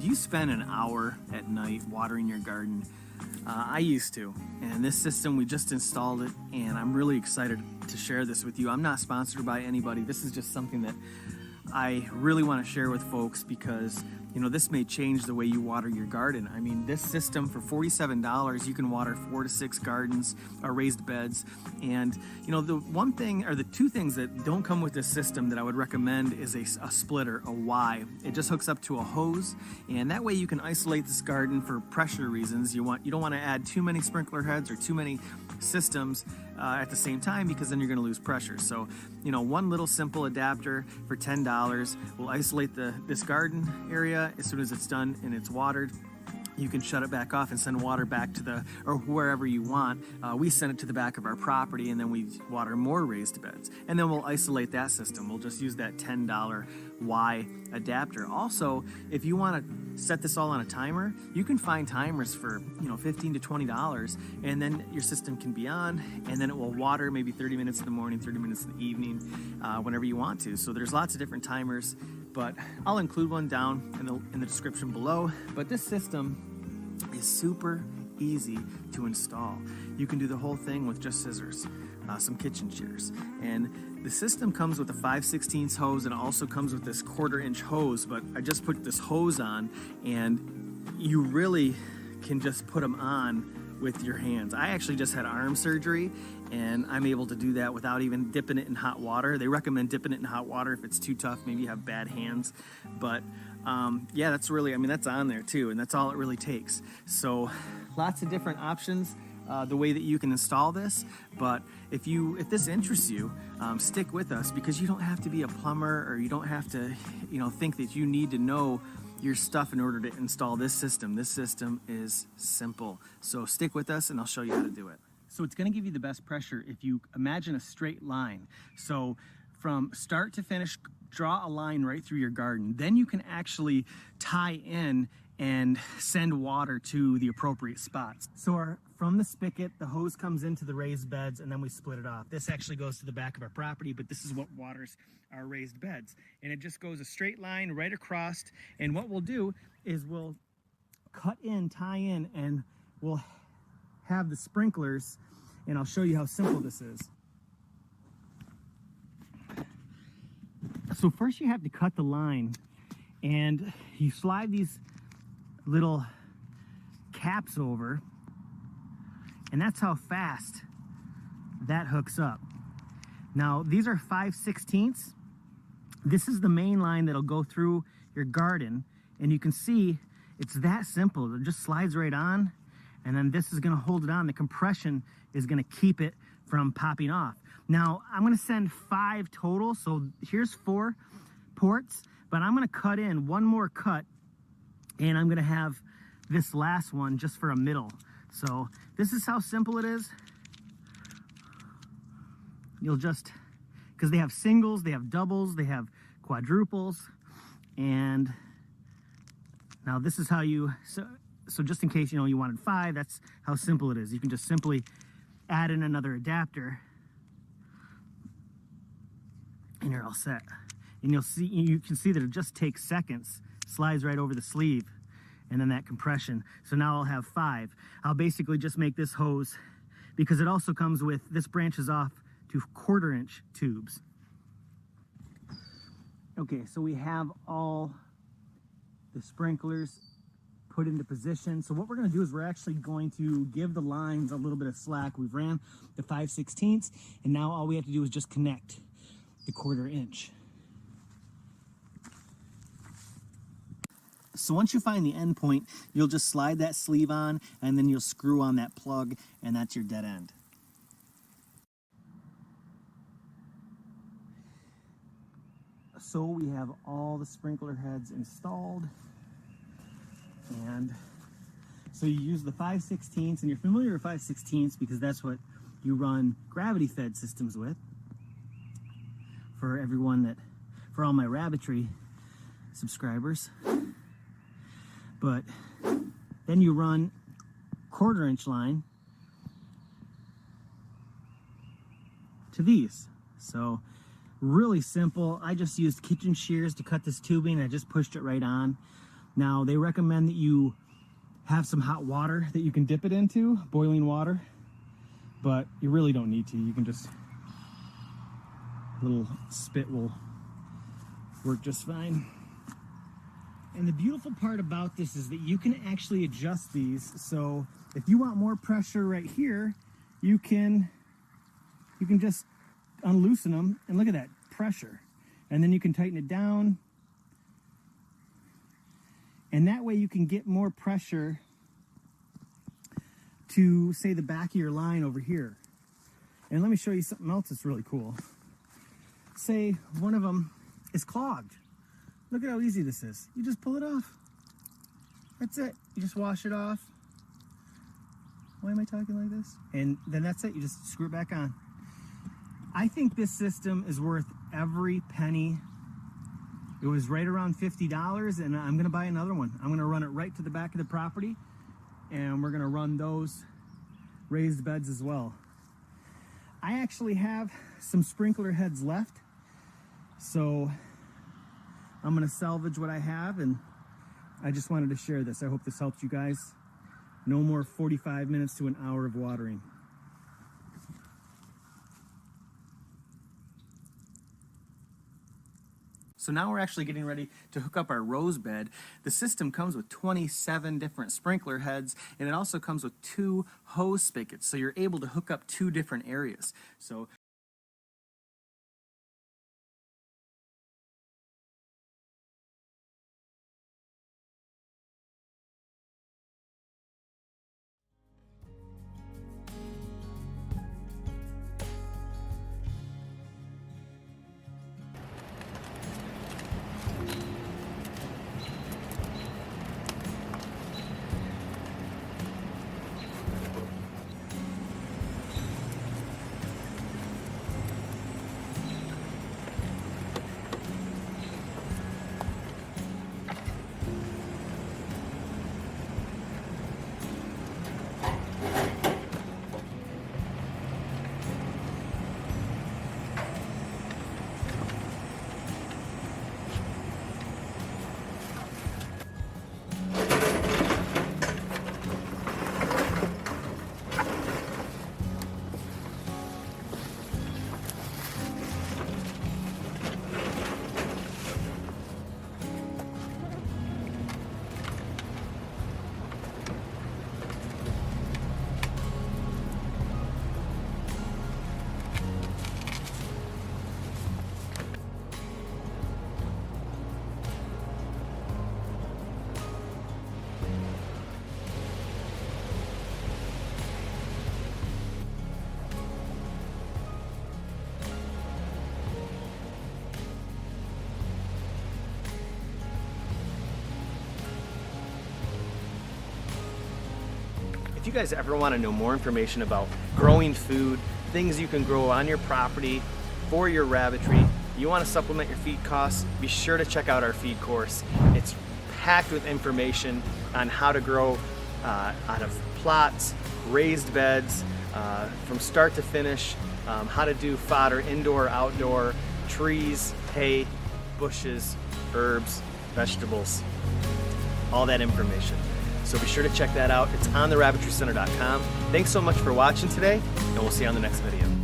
Do you spend an hour at night watering your garden? I used to, and this system, we just installed it, and I'm really excited to share this with you. I'm not sponsored by anybody. This is just something that I really want to share with folks because, you know, this may change the way you water your garden. I mean, this system for $47, you can water 4 to 6 gardens or raised beds. And, you know, the one thing or the two things that don't come with this system that I would recommend is a splitter, a Y. It just hooks up to a hose, and that way you can isolate this garden for pressure reasons. You don't want to add too many sprinkler heads or too many systems at the same time, because then you're going to lose pressure. So, you know, one little simple adapter for $10 will isolate this garden area. As soon as it's done and it's watered, you can shut it back off and send water back to or wherever you want. We send it to the back of our property, and then we water more raised beds. And then we'll isolate that system. We'll just use that $10 Y adapter. Also, if you want to set this all on a timer, you can find timers for, you know, $15 to $20, and then your system can be on, and then it will water maybe 30 minutes in the morning, 30 minutes in the evening, whenever you want to. So there's lots of different timers, but I'll include one down in the description below. But this system is super easy to install. You can do the whole thing with just scissors, some kitchen shears, and the system comes with a 5/16 hose, and it also comes with this 1/4-inch hose. But I just put this hose on, and you really can just put them on with your hands. I actually just had arm surgery, and I'm able to do that without even dipping it in hot water. They recommend dipping it in hot water if it's too tough, maybe you have bad hands. But yeah, that's really, I mean, that's on there too, and that's all it really takes. So lots of different options, the way that you can install this. But if this interests you, stick with us, because you don't have to be a plumber, or you don't have to, you know, think that you need to know your stuff in order to install this system. This system is simple. So stick with us, and I'll show you how to do it. So it's going to give you the best pressure if you imagine a straight line. So from start to finish, draw a line right through your garden. Then you can actually tie in and send water to the appropriate spots. So from the spigot, the hose comes into the raised beds, and then we split it off. This actually goes to the back of our property, but this is what waters our raised beds. And it just goes a straight line right across. And what we'll do is we'll cut in, tie in, and we'll have the sprinklers, and I'll show you how simple this is. So first you have to cut the line, and you slide these little caps over, and that's how fast that hooks up. Now these are 5/16. This is the main line that'll go through your garden, and you can see it's that simple. It just slides right on, and then this is going to hold it on. The compression is going to keep it from popping off. Now I'm going to send 5 total, so here's 4 ports, but I'm going to cut in one more cut, and I'm going to have this last one just for a middle. So this is how simple it is. You'll just, because they have singles, they have doubles, they have quadruples, and now this is how you, so just in case, you know, you wanted 5, that's how simple it is. You can just simply add in another adapter, and you're all set. And you can see that it just takes seconds, slides right over the sleeve, and then that compression. So now I'll have 5. I'll basically just make this hose, because it also comes with, this branches off to 1/4-inch tubes. Okay, so we have all the sprinklers put into position. So what we're going to do is we're actually going to give the lines a little bit of slack. We've ran the 5/16, and now all we have to do is just connect the 1/4-inch. So once you find the end point, you'll just slide that sleeve on, and then you'll screw on that plug, and that's your dead end. So we have all the sprinkler heads installed, and so you use the 5/16, and you're familiar with 5/16 because that's what you run gravity fed systems with. For all my Rabbitry subscribers. But then you run 1/4-inch line to these. So really simple. I just used kitchen shears to cut this tubing. I just pushed it right on. Now, they recommend that you have some hot water that you can dip it into, boiling water, but you really don't need to. You can just, a little spit will work just fine. And the beautiful part about this is that you can actually adjust these. So if you want more pressure right here, you can just unloosen them, and look at that pressure. And then you can tighten it down. And that way you can get more pressure to, say, the back of your line over here. And let me show you something else that's really cool. Say one of them is clogged. Look at how easy this is. You just pull it off. That's it. You just wash it off. Why am I talking like this? And then that's it. You just screw it back on. I think this system is worth every penny. It was right around $50, and I'm gonna buy another one. I'm gonna run it right to the back of the property, and we're gonna run those raised beds as well. I actually have some sprinkler heads left, so I'm gonna salvage what I have, and I just wanted to share this. I hope this helps you guys. No more 45 minutes to an hour of watering. So now we're actually getting ready to hook up our rose bed. The system comes with 27 different sprinkler heads, and it also comes with 2 hose spigots, so you're able to hook up 2 different areas. So if you guys ever want to know more information about growing food, things you can grow on your property for your rabbitry, you want to supplement your feed costs, be sure to check out our feed course. It's packed with information on how to grow out of plots, raised beds, from start to finish, how to do fodder indoor, outdoor, trees, hay, bushes, herbs, vegetables, all that information. So be sure to check that out. It's on the rabbitrycenter.com. Thanks so much for watching today, and we'll see you on the next video.